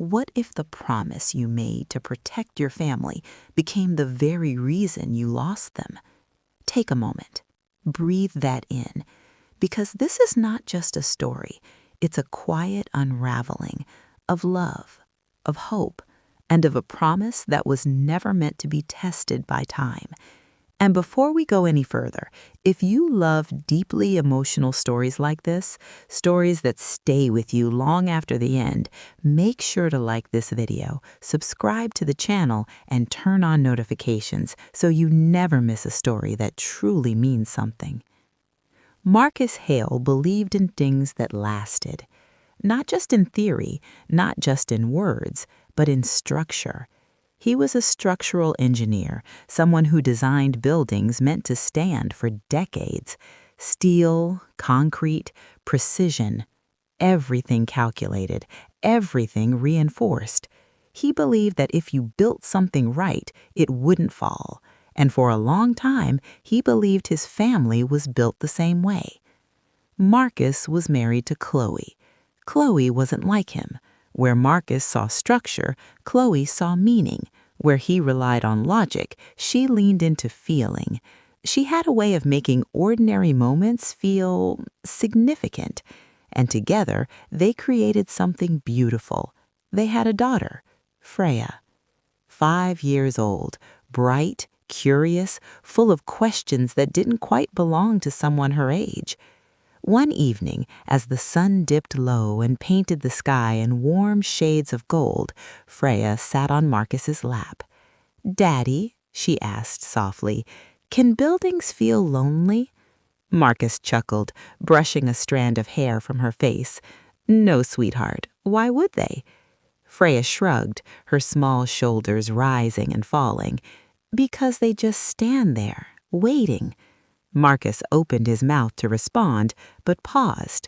What if the promise you made to protect your family became the very reason you lost them? Take a moment. Breathe that in, because this is not just a story. It's a quiet unraveling of love, of hope, and of a promise that was never meant to be tested by time. And before we go any further, if you love deeply emotional stories like this, stories that stay with you long after the end, make sure to like this video, subscribe to the channel, and turn on notifications so you never miss a story that truly means something. Marcus Hale believed in things that lasted, not just in theory, not just in words, but in structure. He was a structural engineer, someone who designed buildings meant to stand for decades. Steel, concrete, precision, everything calculated, everything reinforced. He believed that if you built something right, it wouldn't fall. And for a long time, he believed his family was built the same way. Marcus was married to Chloe. Chloe wasn't like him. Where Marcus saw structure, Chloe saw meaning. Where he relied on logic, she leaned into feeling. She had a way of making ordinary moments feel significant. And together, they created something beautiful. They had a daughter, Freya. 5 years old, bright, curious, full of questions that didn't quite belong to someone her age. One evening, as the sun dipped low and painted the sky in warm shades of gold, Freya sat on Marcus's lap. "Daddy," she asked softly, "can buildings feel lonely?" Marcus chuckled, brushing a strand of hair from her face. "No, sweetheart. Why would they?" Freya shrugged, her small shoulders rising and falling. "Because they just stand there, waiting." Marcus opened his mouth to respond, but paused.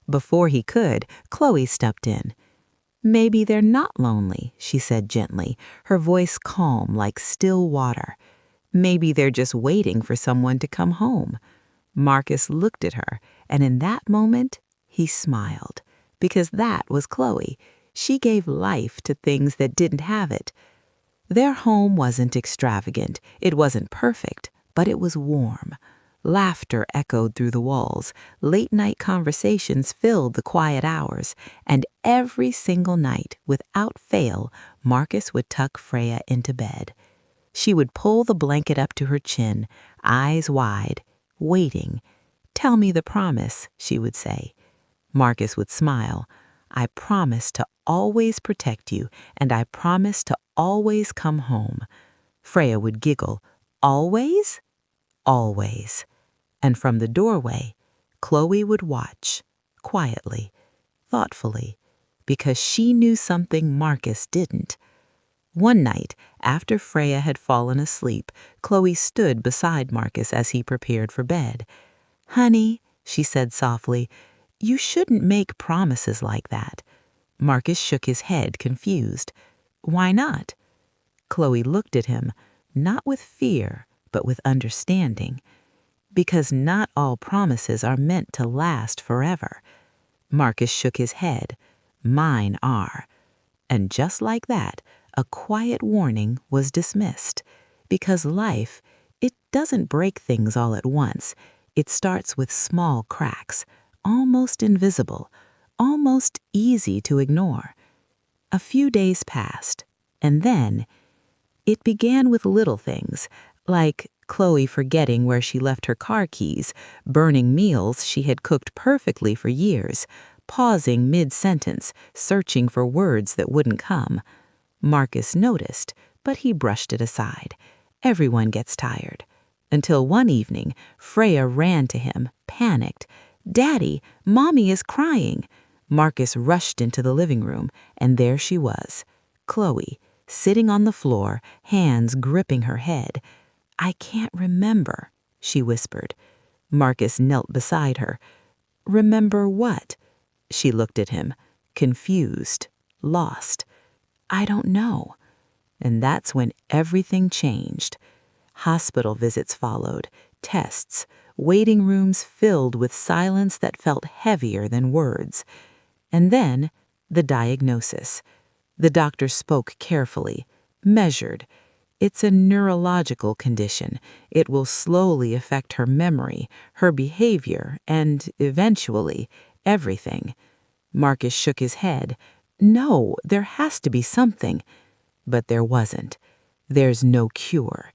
Before he could, Chloe stepped in. "Maybe they're not lonely," she said gently, her voice calm like still water. "Maybe they're just waiting for someone to come home." Marcus looked at her, and in that moment, he smiled. Because that was Chloe. She gave life to things that didn't have it. Their home wasn't extravagant, it wasn't perfect, but it was warm. Laughter echoed through the walls, late-night conversations filled the quiet hours, and every single night, without fail, Marcus would tuck Freya into bed. She would pull the blanket up to her chin, eyes wide, waiting. "Tell me the promise," she would say. Marcus would smile. "I promise to always protect you, and I promise to always come home." Freya would giggle. "Always?" "Always." And from the doorway, Chloe would watch, quietly, thoughtfully, because she knew something Marcus didn't. One night, after Freya had fallen asleep, Chloe stood beside Marcus as he prepared for bed. "Honey," she said softly, "you shouldn't make promises like that." Marcus shook his head, confused. "Why not?" Chloe looked at him, not with fear, but with understanding. "Because not all promises are meant to last forever." Marcus shook his head. "Mine are." And just like that, a quiet warning was dismissed. Because life, it doesn't break things all at once. It starts with small cracks, almost invisible, almost easy to ignore. A few days passed, and then it began with little things, like Chloe forgetting where she left her car keys, burning meals she had cooked perfectly for years, pausing mid-sentence, searching for words that wouldn't come. Marcus noticed, but he brushed it aside. Everyone gets tired. Until one evening, Freya ran to him, panicked. "Daddy, Mommy is crying." Marcus rushed into the living room, and there she was, Chloe, sitting on the floor, hands gripping her head. "I can't remember," she whispered. Marcus knelt beside her. "Remember what?" She looked at him, confused, lost. "I don't know." And that's when everything changed. Hospital visits followed, tests, waiting rooms filled with silence that felt heavier than words. And then the diagnosis. The doctor spoke carefully, measured. It's a neurological condition. It will slowly affect her memory, her behavior, and, eventually, everything. Marcus shook his head. No, there has to be something. But there wasn't. There's no cure.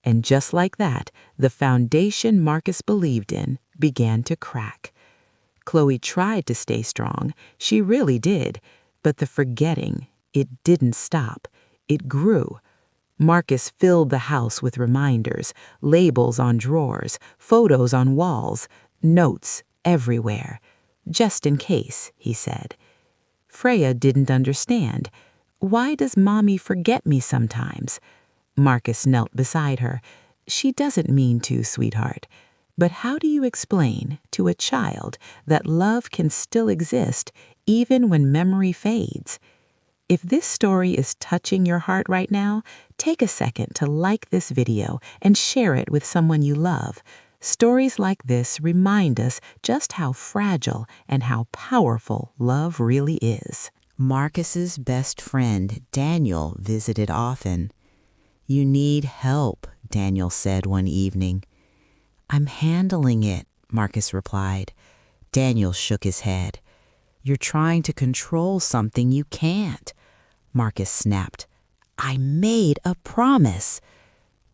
And just like that, the foundation Marcus believed in began to crack. Chloe tried to stay strong. She really did. But the forgetting, it didn't stop. It grew. Marcus filled the house with reminders, labels on drawers, photos on walls, notes everywhere. Just in case, he said. Freya didn't understand. Why does Mommy forget me sometimes? Marcus knelt beside her. She doesn't mean to, sweetheart. But how do you explain to a child that love can still exist even when memory fades? If this story is touching your heart right now, take a second to like this video and share it with someone you love. Stories like this remind us just how fragile and how powerful love really is. Marcus's best friend, Daniel, visited often. "You need help," Daniel said one evening. "I'm handling it," Marcus replied. Daniel shook his head. "You're trying to control something you can't." Marcus snapped. "I made a promise."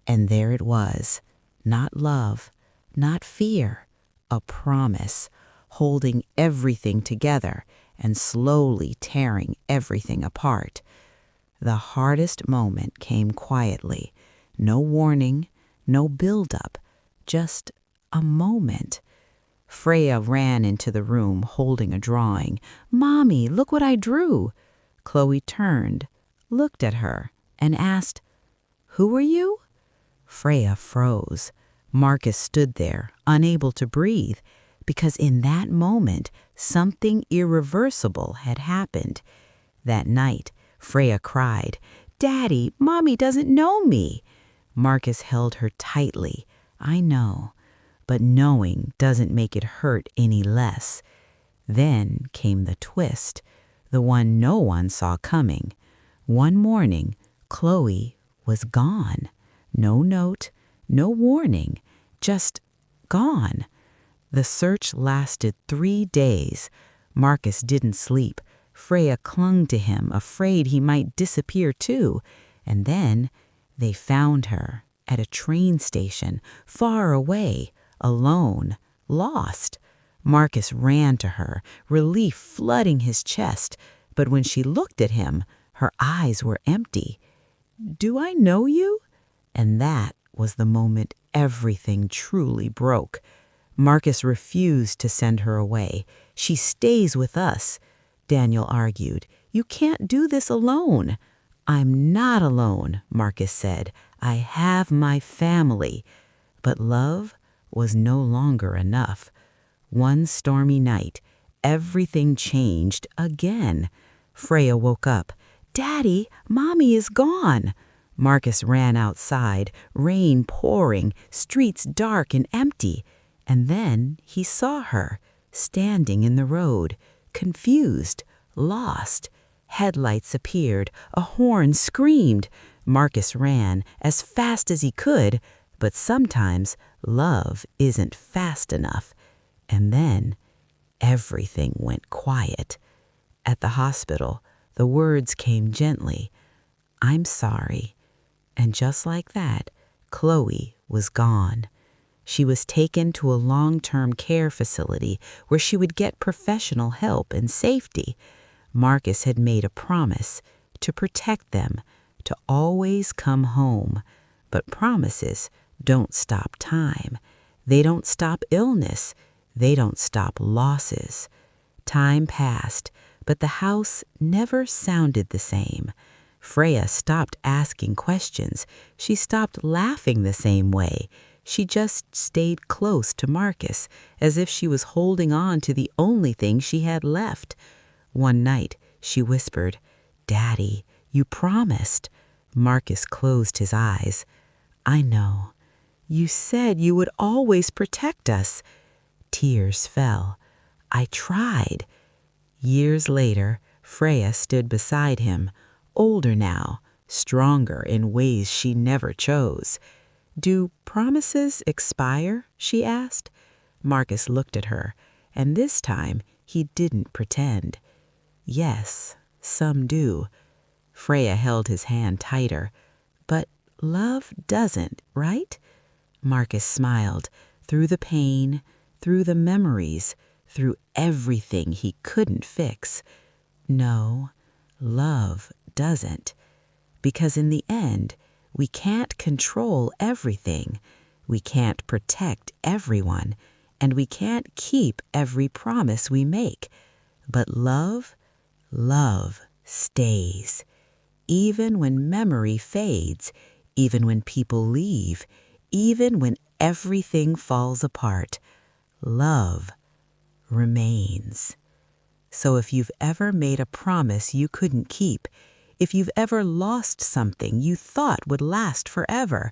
And there it was. Not love, not fear, a promise, holding everything together and slowly tearing everything apart. The hardest moment came quietly. No warning, no build-up, just a moment. Freya ran into the room holding a drawing. "Mommy, look what I drew." Chloe turned, looked at her, and asked, "Who are you?" Freya froze. Marcus stood there, unable to breathe, because in that moment, something irreversible had happened. That night, Freya cried, "Daddy, Mommy doesn't know me." Marcus held her tightly. "I know, but knowing doesn't make it hurt any less." Then came the twist, the one no one saw coming. One morning, Chloe was gone. No note, no warning, just gone. The search lasted 3 days. Marcus didn't sleep. Freya clung to him, afraid he might disappear too. And then they found her at a train station, far away, alone, lost. Marcus ran to her, relief flooding his chest. But when she looked at him, her eyes were empty. "Do I know you?" And that was the moment everything truly broke. Marcus refused to send her away. "She stays with us," Daniel argued. "You can't do this alone." "I'm not alone," Marcus said. "I have my family." But love was no longer enough. One stormy night, everything changed again. Freya woke up. "Daddy, Mommy is gone." Marcus ran outside, rain pouring, streets dark and empty. And then he saw her, standing in the road, confused, lost. Headlights appeared, a horn screamed. Marcus ran as fast as he could, but sometimes love isn't fast enough. And then everything went quiet. At the hospital, the words came gently, "I'm sorry." And just like that, Chloe was gone. She was taken to a long-term care facility where she would get professional help and safety. Marcus had made a promise to protect them, to always come home. But promises don't stop time. They don't stop illness. They don't stop losses. Time passed, but the house never sounded the same. Freya stopped asking questions. She stopped laughing the same way. She just stayed close to Marcus, as if she was holding on to the only thing she had left. One night, she whispered, "Daddy, you promised." Marcus closed his eyes. "I know. You said you would always protect us." Tears fell. "I tried." Years later, Freya stood beside him, older now, stronger in ways she never chose. "Do promises expire?" she asked. Marcus looked at her, and this time he didn't pretend. "Yes, some do." Freya held his hand tighter. "But love doesn't, right?" Marcus smiled, through the pain, through the memories, through everything he couldn't fix. "No, love doesn't. Because in the end, we can't control everything. We can't protect everyone, and we can't keep every promise we make. But love stays. Even when memory fades, even when people leave, even when everything falls apart, love remains." So if you've ever made a promise you couldn't keep, if you've ever lost something you thought would last forever,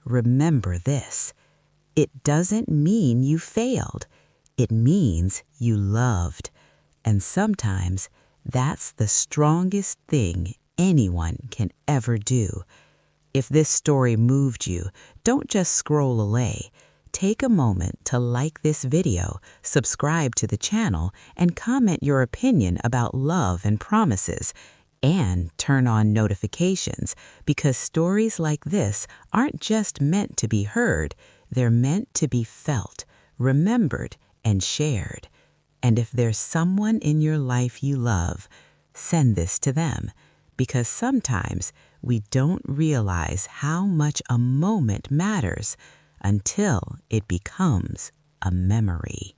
remember this. It doesn't mean you failed. It means you loved. And sometimes that's the strongest thing anyone can ever do. If this story moved you, don't just scroll away. Take a moment to like this video, subscribe to the channel, and comment your opinion about love and promises. And turn on notifications, because stories like this aren't just meant to be heard, they're meant to be felt, remembered, and shared. And if there's someone in your life you love, send this to them, because sometimes we don't realize how much a moment matters until it becomes a memory.